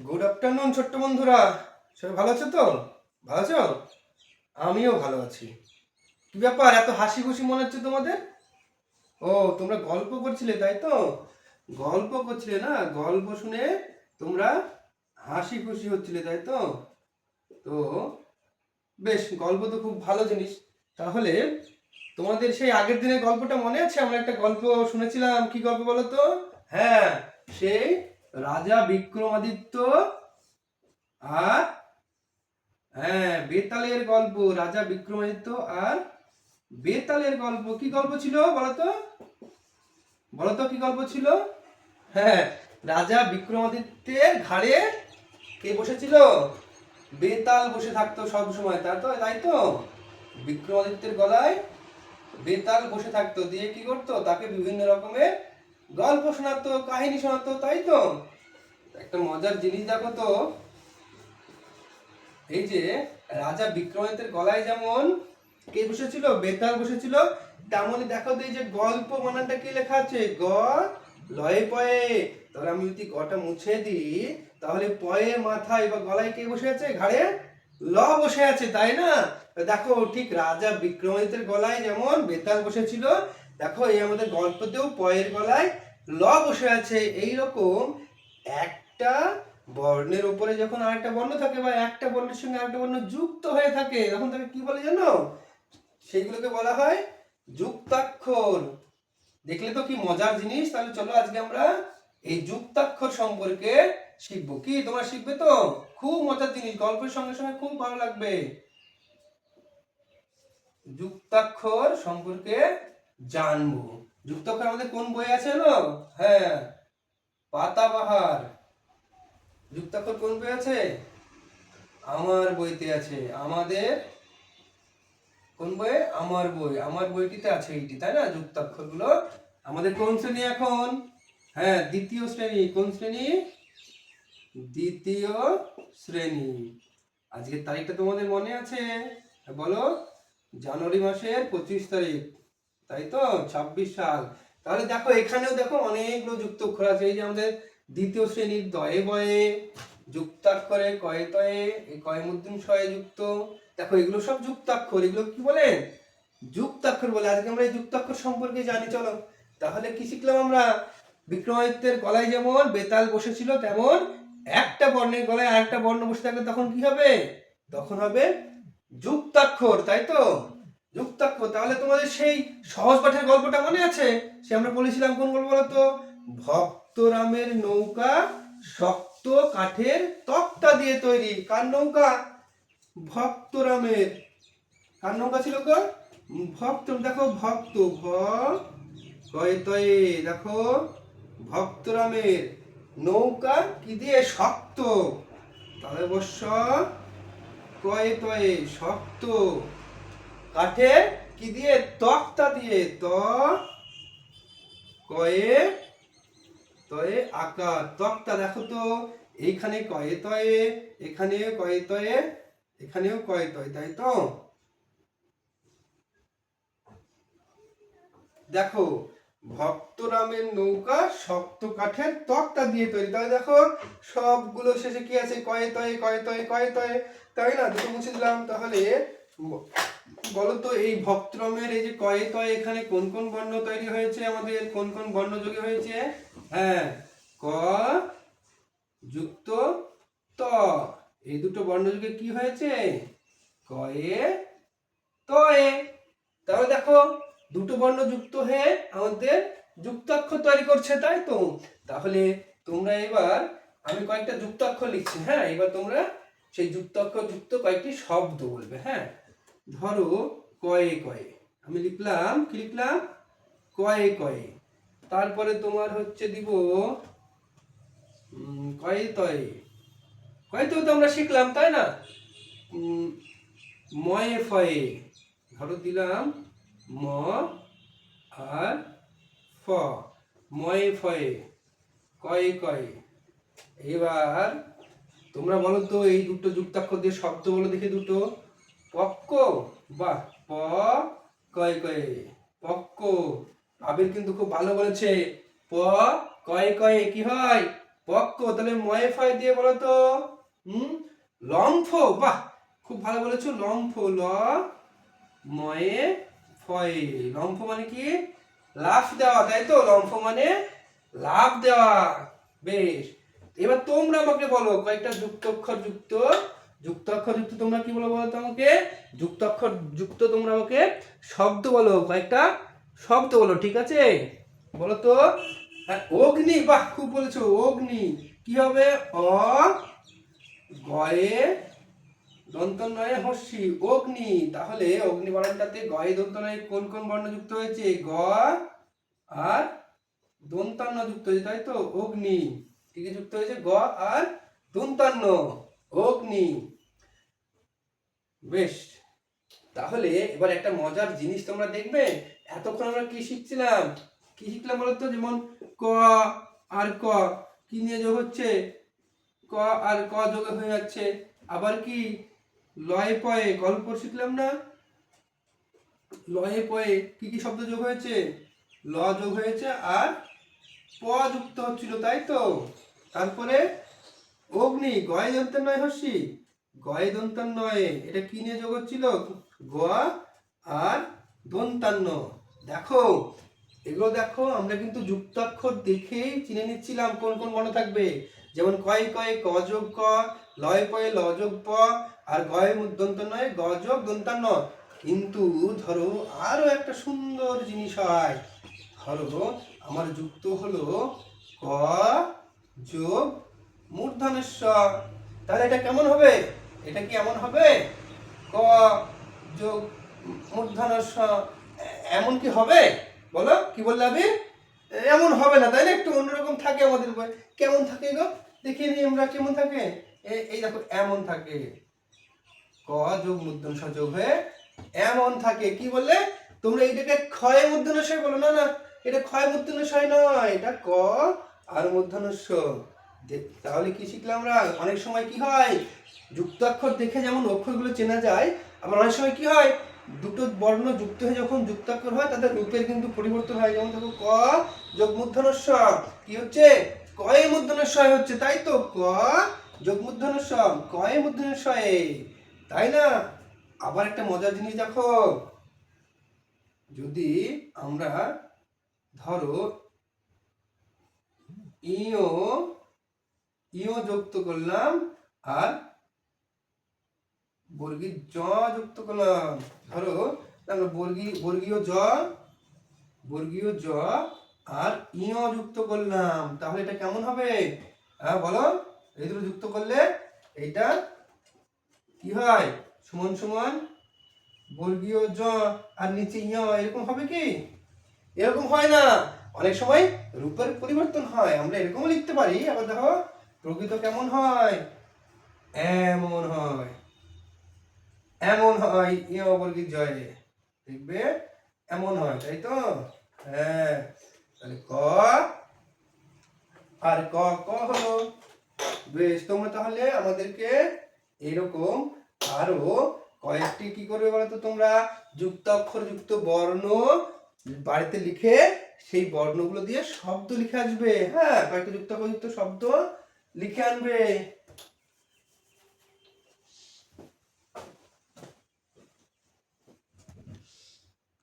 Good afternoon ছোট্ট বন্ধুরা, সবাই ভালো আছো তো? ভালো আছো? আমিও ভালো আছি। কি ব্যাপার, এত হাসি খুশি মনে হচ্ছে তোমাদের? ও, তোমরা গল্প করছিলে তাই তো? গল্প করছিলে না, গল্প শুনে তোমরা হাসি খুশি হচ্ছিলে তাই তো? তো বেশ, গল্প তো খুব ভালো জিনিস। তাহলে তোমাদের সেই আগের দিনের গল্পটা মনে আছে? আমরা একটা গল্প শুনেছিলাম, কি গল্প বলো তো? হ্যাঁ, সেই রাজা বিক্রমাদিত্য আর হ্যাঁ, বেতালের গল্প। রাজা বিক্রমাদিত্য আর বেতালের গল্প। কি গল্প ছিল বলতো? বলতো কি গল্প ছিল? হ্যাঁ, রাজা বিক্রমাদিত্যের ঘাড়ে কে বসেছিল? বেতাল বসে থাকতো সব সময়, তাই তো? বিক্রমাদিত্যের গলায় বেতাল বসে থাকতো, দিয়ে কি করতো? তাকে বিভিন্ন রকমের গল্প শোনাতো, কাহিনী শোনাতো, তাই তো? একটা মজার জিনিস দেখো তো, এই যে রাজা বিক্রমাদিত্যের গলায় যেমন কে বসেছিল? বেতাল বসেছিল। তেমনই দেখো তো, এই যে গল্প বানানটা কি লেখা আছে? গ লয়ে পয়ে। তাহলে আমি যদি গটা মুছে দিই, তাহলে পয়ে মাথায় বা গলায় কে বসে আছে? ঘাড়ে ল বসে আছে, তাই না? দেখো, ঠিক রাজা বিক্রমাদিত্যের গলায় যেমন বেতাল বসেছিল, দেখো এই আমাদের গল্পতেও পয়ের গলায় ল বসে আছে। এইরকম একটা বর্ণের উপরে যখন আরেকটা বর্ণ থাকে, বা একটা বর্ণের সঙ্গে আরেকটা বর্ণ যুক্ত হয়ে থাকে, তখন তাকে কি বলে জানো? সেইগুলোকে বলা হয় যুক্তাক্ষর। দেখলে তো কি মজার জিনিস। তাহলে চলো আজকে আমরা এই যুক্তাক্ষর সম্পর্কে শিখবো। কি তোমরা শিখবে তো? খুব মজার জিনিস, গল্পের সঙ্গে সঙ্গে খুব ভালো লাগবে। যুক্তাক্ষর সম্পর্কে জানবো। যুক্তাক্ষর আমাদের কোন বই আছে জানো? হ্যাঁ, পাতাবাহার। যুক্তাক্ষর কোন বই আছে? আমার বইতে আছে। আমাদের কোন বইয়ে? আমার বই। আমার বইটিতে আছে এইটি, তাই না? যুক্তাক্ষরগুলো আমাদের কোন শ্রেণী এখন? হ্যাঁ, দ্বিতীয় শ্রেণী। কোন শ্রেণী? দ্বিতীয় শ্রেণী। আজকের তারিখটা তোমাদের মনে আছে? বলো। জানুয়ারি মাসের 25 তারিখ, তাই তো? 26 সাল। তাহলে দেখো, এখানেও দেখো অনেকগুলো যুক্তাক্ষর আছে। এই যে আমাদের দ্বিতীয় শ্রেণীর দয়ে বয়ে, যুক্তাক্ষরে কয়ে তয়ে, এই কয়ে মূর্ধন্য শয়ে যুক্ত। দেখো এগুলো সব যুক্তাক্ষর। এগুলো কি বলে? যুক্তাক্ষর বলে। আজকে আমরা এই যুক্তাক্ষর সম্পর্কে জানি। চলো তাহলে কি শিখলাম আমরা? বিক্রমাদিত্যের গলায় যেমন বেতাল বসেছিল, তেমন একটা বর্ণের গলায় আরেকটা বর্ণ বসে থাকলে তখন কি হবে? তখন হবে যুক্তাক্ষর, তাই তো? যুক্তাক্ষর। তাহলে তোমাদের সেই সহজ পাঠের গল্পটা মনে আছে? সে আমরা বলেছিলাম কোন গল্প বলতো? ভক্তরামের নৌকা শক্ত কাঠের তক্তা দিয়ে তৈরি। কার নৌকা? ভক্তরামের। কার নৌকা ছিল গো? ভক্ত। দেখো, ভক্ত ভ কয়ে তয়ে, দেখো ভক্তরামের নৌকা কি দিয়ে? শক্ত। তাহলে অবশ্য কয়ে তয়ে, শক্ত কাঠের কি দিয়ে? তক্তা দিয়ে। ত কয়ে তয়ে আকার তক্তা। দেখো তো, এইখানে কয়ে তয়ে, এখানে কয়ে তয়ে, এখানেও কয়ে তয়ে, তাই তো? দেখো, ভক্তরামের নৌকা শক্ত কাঠের তক্তা দিয়ে তৈরি। তাহলে দেখো সবগুলো শেষে কি আছে? কয়ে তয়ে, কয়ে তয়ে, কয়ে তয়ে, তাই না? দুটো মুছে দিলাম। তাহলে বলতো, এই ভক্তরামের এই যে কয়ে তয়ে, এখানে কোন কোন বর্ণ তৈরি হয়েছে? আমাদের কোন কোন বর্ণ যোগে হয়েছে? হ্যাঁ, ক যুক্ত ত। এই দুটো বর্ণ যোগে কি হয়েছে? কয়ে তয়ে। তাহলে দেখো, দুটো বর্ণ যুক্ত হয়ে আমাদের যুক্তাক্ষর তৈরি করছে, তাই তো? তাহলে তোমরা এবার, আমি কয়েকটা যুক্তাক্ষর লিখছি, হ্যাঁ, এবার তোমরা সেই যুক্তাক্ষর যুক্ত কয়েকটি শব্দ বলবে। হ্যাঁ, ধরো কয়ে কয়ে, আমি লিখলাম, কি লিখলাম? কয়ে কয়ে। তারপরে তোমার হচ্ছে দিব কয়ে তয়ে। কয়ে তয়ে তো আমরা শিখলাম, তাই না? ময়ে ফয়ে, ধরো দিলাম ম আর ফ, ময়ে ফয়ে, কয়ে কয়ে। এবার তোমরা বলো তো, এই দুটো যুক্তাক্ষর দিয়ে শব্দ বলো দেখি দুটো। পক্ক, বাহ, প কয়ে কয়ে, পক্ক। আবির কিন্তু খুব ভালো বলেছে। প কয়ে কয়ে কি হয়? পক্ষ, তাহলে ময়ে ফয় দিয়ে বলো তো। লম্ফ, বাহ খুব ভালো বলেছো, লম্ফ, ল ময়ে ফয়। লম্ফ মানে কি? লাফ দেওয়া, তাই তো? লম্ফ মানে লাফ দেওয়া। বেশ, এবার তোমরা আমাকে বলো কয়েকটা যুক্তাক্ষর যুক্ত, যুক্তাক্ষর যুক্ত তোমরা কি বলো বলো তো আমাকে? যুক্তাক্ষর যুক্ত তোমরা আমাকে শব্দ বলো, কয়েকটা শব্দ বলো, ঠিক আছে? বলো তো। অগ্নি, বাহ খুব বলেছো, অগ্নি কি হবে? অ গয়ে দন্ত নয়ে হর্ষি, অগ্নি। তাহলে অগ্নি বানানটাতে গয়ে দন্ত নয়ে কোন কোন বর্ণ যুক্ত হয়েছে? গ আর দন্তান্ন যুক্ত হয়েছে, তাই তো? অগ্নি কি কি যুক্ত হয়েছে? গ আর দন্তান্ন, অগ্নি। বেশ, তাহলে এবার একটা মজার জিনিস তোমরা দেখবে। এতক্ষণ আমরা কি শিখছিলাম? কি শিখলাম বলতো? যেমন ক আর ক কি নিয়ে যোগ হচ্ছে? ক আর ক যোগ হয়ে যাচ্ছে। আবার কি লয়ে পয়ে গল্প শিখলাম না? লয়ে পয়ে কি কি শব্দ যোগ হয়েছে? ল যোগ হয়েছে আর প যুক্ত হচ্ছিল, তাই তো? তারপরে অগ্নি, গয় দন্তান্ন নয় হর্ষি, গয় দন্তান্ন নয়, এটা কি নিয়ে যোগ হচ্ছিল? গ আর দন্তান্ন। দেখো এগুলো দেখো, আমরা কিন্তু যুক্তাক্ষর দেখেই চিনে নিচ্ছিলাম কোন কোন বর্ণ থাকবে। যেমন কয় কয়ে ক যোগ ক, লয় পয়ে ল যোগ প, আর গয় দন্তান্ন নয় গ যোগ দন্তান্ন। কিন্তু ধরো আরো একটা সুন্দর জিনিস হয়। ধরো আমার যুক্ত হলো ক যোগ মূর্ধন্য ষ, তাহলে এটা কেমন হবে? এটা কি এমন হবে? ক যোগ মূর্ধন্য ষ, এমন কি হবে? বলো, কি বললে আমি? এমন হবে না, তাই না? একটু অন্যরকম থাকে আমাদের বই। কেমন থাকে গো? দেখিয়ে নিই আমরা কেমন থাকে। এই দেখো এমন থাকে, ক যোগ মূর্ধন্য ষ যোগ হয়ে এমন থাকে। কি বললে তোমরা? এটাকে ক্ষয় মূর্ধন্য ষ বলো না? না, এটা ক্ষয় মূর্ধন্য ষ নয়, এটা ক আর মূর্ধন্য ষ। তাহলে কি শিখলাম আমরা? অনেক সময় কি হয়, যুক্তাক্ষর দেখে যেমন অক্ষরগুলো চেনা যায়, আবার অনেক সময় কি হয়, দুটো বর্ণ যুক্ত হয়ে যখন যুক্তাক্ষর হয় তাদের রূপের কিন্তু পরিবর্তন হয়। যেমন দেখো ক যোগ মূর্ধন্য ষ কি হচ্ছে? কয়ে মূর্ধন্য ষ হচ্ছে, তাই তো? ক যোগ মূর্ধন্য ষ, কয়ে মূর্ধন্য ষ, তাই না? আবার একটা মজার জিনিস দেখো, যদি আমরা ধরো ইও ইও যুক্ত করলাম আর বর্গীয় জ যুক্ত করলাম। ধরো আমরা বর্গীয় জ আর ইও যুক্ত করলাম, তাহলে এটা কেমন হবে? হ্যাঁ বলো, এই দুটো যুক্ত করলে এইটা কি হয়? সমান সমান বর্গীয় জ আর নিচে ইয়, এরকম হবে কি? এরকম হয় না, অনেক সময় রূপের পরিবর্তন হয়। আমরা এরকমও লিখতে পারি। আবার দেখো প্রকৃত কেমন হয়? এমন হয়, এমন হয় ইয় বর্গীর জয়ে, দেখবে এমন হয়, তাই তো? হ্যাঁ, তাহলে ক আর ক, ক হলো। বেশ, তোমরা তাহলে আমাদেরকে এরকম আরো কয়েকটি কি করবে বলো তো? তোমরা যুক্তাক্ষর যুক্ত বর্ণ বাড়িতে লিখে সেই বর্ণগুলো দিয়ে শব্দ লিখে আসবে। হ্যাঁ, কয়েকটা যুক্তাক্ষর যুক্ত শব্দ লিখে আনবে।